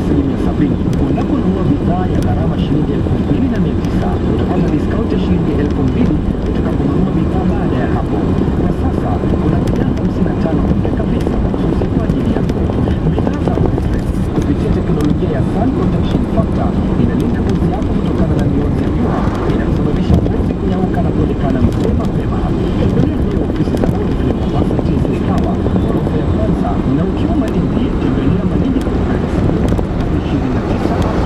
asilimia 70. Unaponunua bidhaa ya gharama shilingi 2,900 utapata discount ya shilingi 2,000 utakaponunua bidhaa baada ya hapo. Kwa sasa kuna bidhaa 55 bure kabisa mahususi kwa ajili yako. Bidhaa za Oriflame kupitia teknolojia ya Sun Protection Factor inalinda ngozi yako kutokana na mionzi ya jua inayosababisha ngozi kunyauka na kuonekana mzee mapema. Tembelea leo ofisi za Oriflame Mombasa TSA Tower, ghorofa ya kwanza, na ukiwa Malindi tembelea Malindi Complex 29.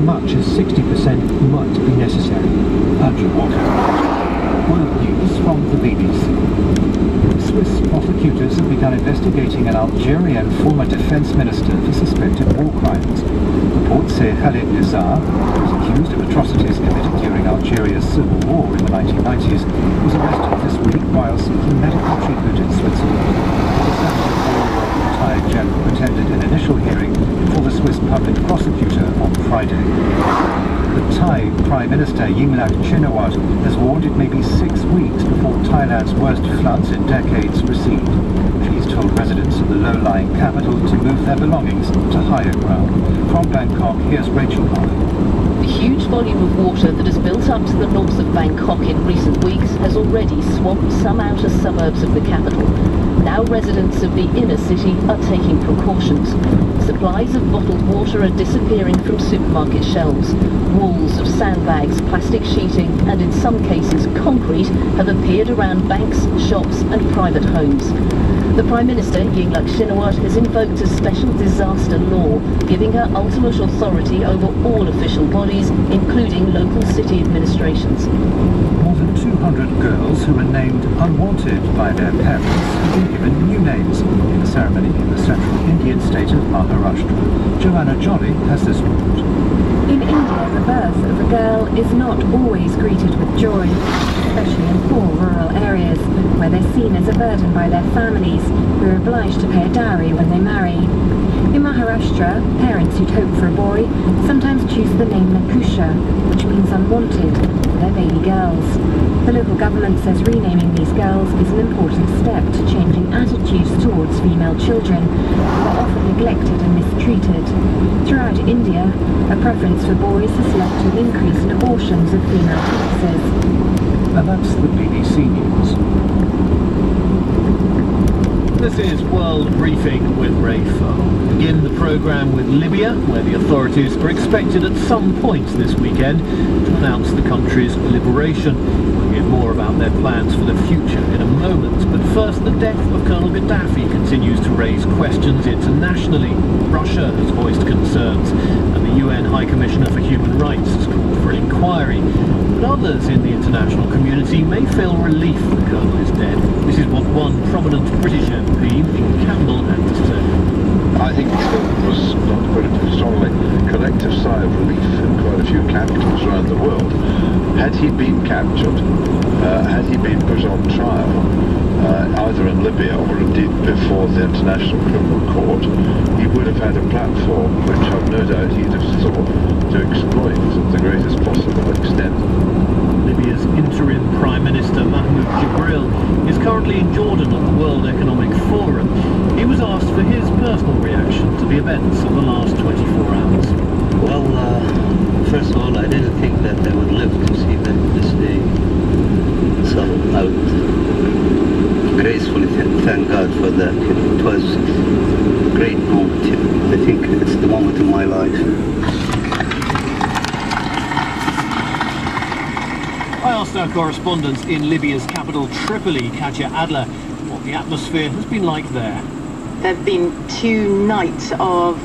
much as 60% might be necessary. Andrew Walker. World News from the BBC. Swiss prosecutors have begun investigating an Algerian former defense minister for suspected war crimes. Reports say Khalid Nizar, who was accused of atrocities committed during Algeria's civil war in the 1990s, was arrested this week while seeking medical treatment in Switzerland. The Thai general attended an initial hearing before the Swiss public prosecutor on Friday. The Thai Prime Minister Yingluck Shinawatra has warned it may be 6 weeks before Thailand's worst floods in decades recede. She's told residents of the low-lying capital to move their belongings to higher ground. From Bangkok, here's Rachel Harley. The huge volume of water that has built up to the north of Bangkok in recent weeks has already swamped some outer suburbs of the capital. Now residents of the inner city are taking precautions. Supplies of bottled water are disappearing from supermarket shelves. Walls of sandbags, plastic sheeting and in some cases concrete have appeared around banks, shops and private homes. The Prime Minister, Yingluck Shinawatra, has invoked a special disaster law, giving her ultimate authority over all official bodies, including local city administrations. More than 200 girls who were named unwanted by their parents have been given new names in a ceremony in the central Indian state of Maharashtra. Joanna Jolly has this report. In India, the birth of a girl is not always greeted with joy, especially in poor rural areas, where they're seen as a burden by their families, who are obliged to pay a dowry when they marry. In Maharashtra, parents who'd hope for a boy sometimes choose the name Nakusha, which means unwanted, for their baby girls. The local government says renaming these girls is an important step to changing attitudes towards female children, who are often neglected and mistreated. Throughout India, a preference for boys has led to an increase in abortions of female fetuses. And that's the BBC News. This is World Briefing with Ray Farr. Begin the programme with Libya, where the authorities are expected at some point this weekend to announce the country's liberation. We'll hear more about their plans for the future in a moment, but first, the death of Colonel Gaddafi continues to raise questions internationally. Russia has voiced concerns, and the UN High Commissioner for Human Rights has called for an inquiry. But others in the international community may feel relief the Colonel is dead. This is what one prominent British MP, Mick Campbell, had to say. I think there was, not to put it too strongly, a collective sigh of relief in quite a few capitals around the world. Had he been captured, had he been put on trial, either in Libya or indeed before the International Criminal Court, he would have had a platform which I've no doubt he'd have sought to exploit to the greatest possible extent. Libya's interim Prime Minister Mahmoud Jibril is currently in Jordan at the World Economic Forum. He was asked for his personal reaction to the events of the last 24 hours. Well, first of all, I didn't think that I would live to see this day. So I would gracefully thank God for that. It was a great moment. I think it's the moment in my life. I asked our correspondent in Libya's capital, Tripoli, Katja Adler, what the atmosphere has been like there. There have been 2 nights of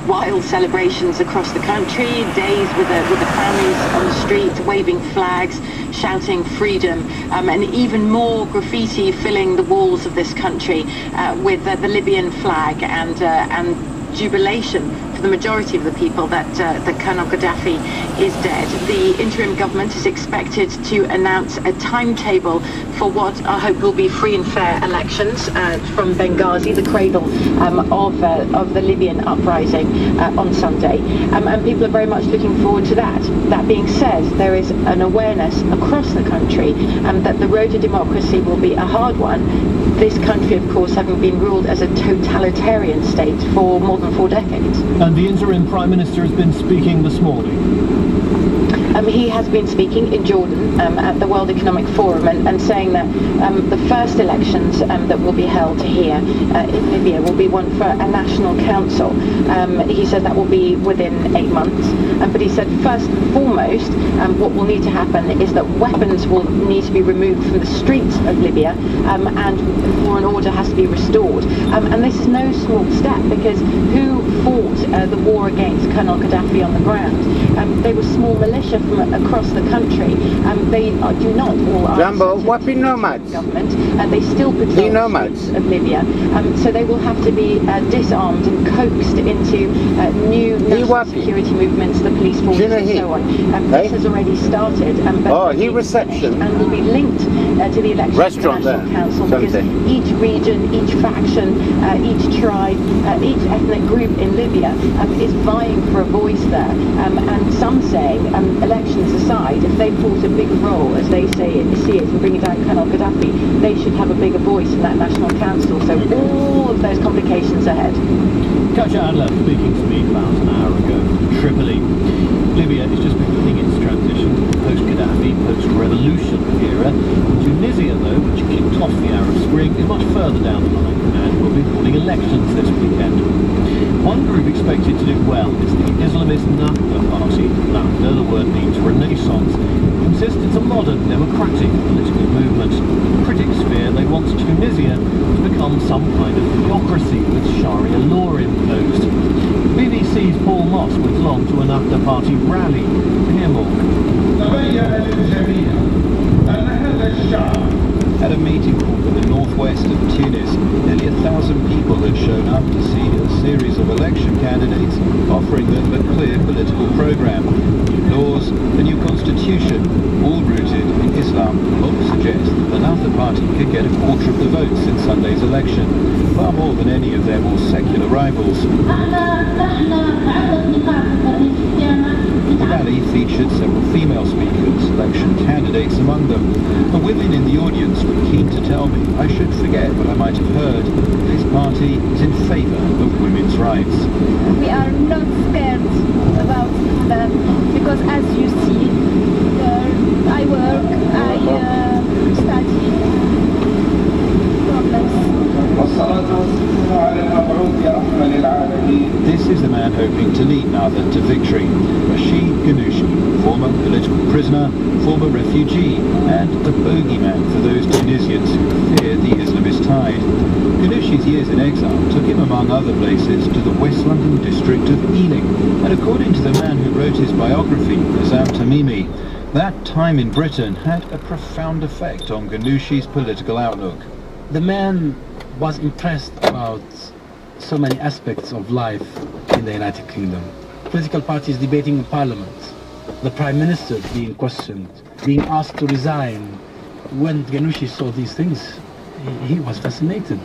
wild celebrations across the country, days with the families on the street waving flags, shouting freedom, and even more graffiti filling the walls of this country with the Libyan flag and jubilation for the majority of the people that Colonel Gaddafi is dead. The interim government is expected to announce a timetable for what I hope will be free and fair elections from Benghazi, the cradle of the Libyan uprising on Sunday, and people are very much looking forward to that. That being said, there is an awareness across the country that the road to democracy will be a hard one. This country, of course, having been ruled as a totalitarian state for more than 4 decades. And the interim Prime Minister has been speaking this morning. He has been speaking in Jordan at the World Economic Forum and saying that the first elections that will be held here in Libya will be one for a national council. He said that will be within 8 months. But he said first and foremost what will need to happen is that weapons will need to be removed from the streets of Libya and law and order has to be restored. And this is no small step, because who fought the war against Colonel Gaddafi on the ground? They were small militia from across the country. They do not all answer what be to nomads? government. They still patrol the streets of Libya. So they will have to be disarmed and coaxed into new national security movements, the police forces and so on. This has already started. But reception. And will be linked to the election of the National Council, because each region, each faction, each tribe, each ethnic group in Libya is vying for a voice there. And some say, elections aside, if they fought a bigger role, as they see it, in bringing down Colonel Gaddafi, they should have a bigger voice in that National Council. So all of those complications ahead. Katja Adler speaking to me about an hour ago from Tripoli. Libya is just beginning its transition from post-Gaddafi, post-revolution era. Tunisia, though, which kicked off the Arab Spring, is much further down the line and will be holding elections this weekend. One group expected to do well is the Islamist Nahda party. Nahda, the word means renaissance, insists it's a modern, democratic political movement. Critics fear they want Tunisia to become some kind of theocracy with Sharia law imposed. BBC's Paul Moss went along to a Nahda party rally to hear more. At a meeting hall in the northwest of Tunis, nearly 1,000 people had shown up to see a series of election candidates offering them a clear political program. New laws, a new constitution, all rooted in Islam. Both suggest that the Nahda party could get a quarter of the votes in Sunday's election, far more than any of their more secular rivals. The rally featured several female speakers, election candidates among them. The women in the audience were keen to tell me I should forget what I might have heard. This party is in favour of women's rights. We are not scared about that, because as you see, I work, I study problems. This is the man hoping to lead Nahda to victory. Rashid Ghannouchi, former political prisoner, former refugee, and a bogeyman for those Tunisians who fear the Islamist tide. Ghannouchi's years in exile took him, among other places, to the West London district of Ealing, and according to the man who wrote his biography, Nizam Tamimi, that time in Britain had a profound effect on Ghannouchi's political outlook. The man was impressed about so many aspects of life in the United Kingdom. Political parties debating in Parliament, the Prime Minister being questioned, being asked to resign. When Ghannouchi saw these things, he was fascinated.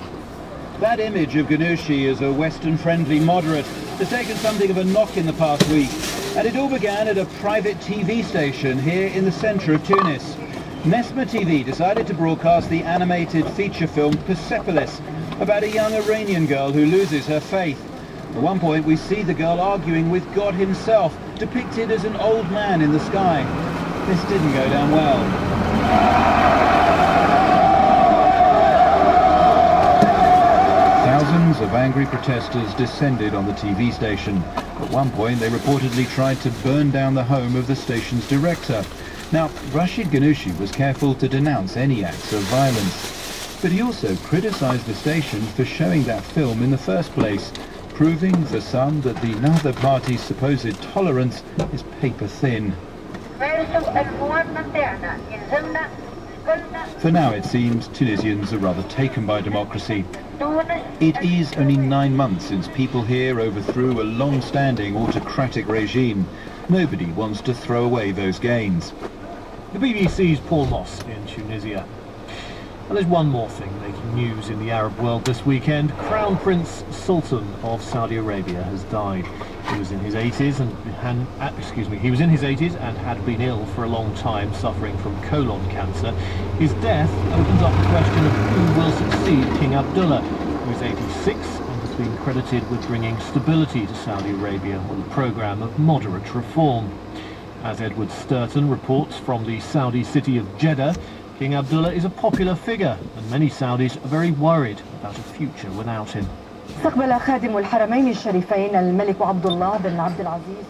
That image of Ghannouchi as a Western-friendly moderate has taken something of a knock in the past week, and it all began at a private TV station here in the centre of Tunis. Nesma TV decided to broadcast the animated feature film Persepolis, about a young Iranian girl who loses her faith. At one point we see the girl arguing with God himself, depicted as an old man in the sky. This didn't go down well. Thousands of angry protesters descended on the TV station. At one point they reportedly tried to burn down the home of the station's director. Now, Rashid Ghannouchi was careful to denounce any acts of violence, but he also criticised the station for showing that film in the first place, proving for some that the Nahda party's supposed tolerance is paper thin. For now, it seems Tunisians are rather taken by democracy. It is only 9 months since people here overthrew a long-standing autocratic regime. Nobody wants to throw away those gains. The BBC's Paul Moss in Tunisia. And there's one more thing making news in the Arab world this weekend. Crown Prince Sultan of Saudi Arabia has died. He was in his 80s and had been ill for a long time, suffering from colon cancer. His death opens up the question of who will succeed King Abdullah, who is 86 and has been credited with bringing stability to Saudi Arabia with a programme of moderate reform. As Edward Sturton reports from the Saudi city of Jeddah, King Abdullah is a popular figure and many Saudis are very worried about a future without him. استقبل خادم الحرمين الشريفين الملك عبد الله بن عبد العزيز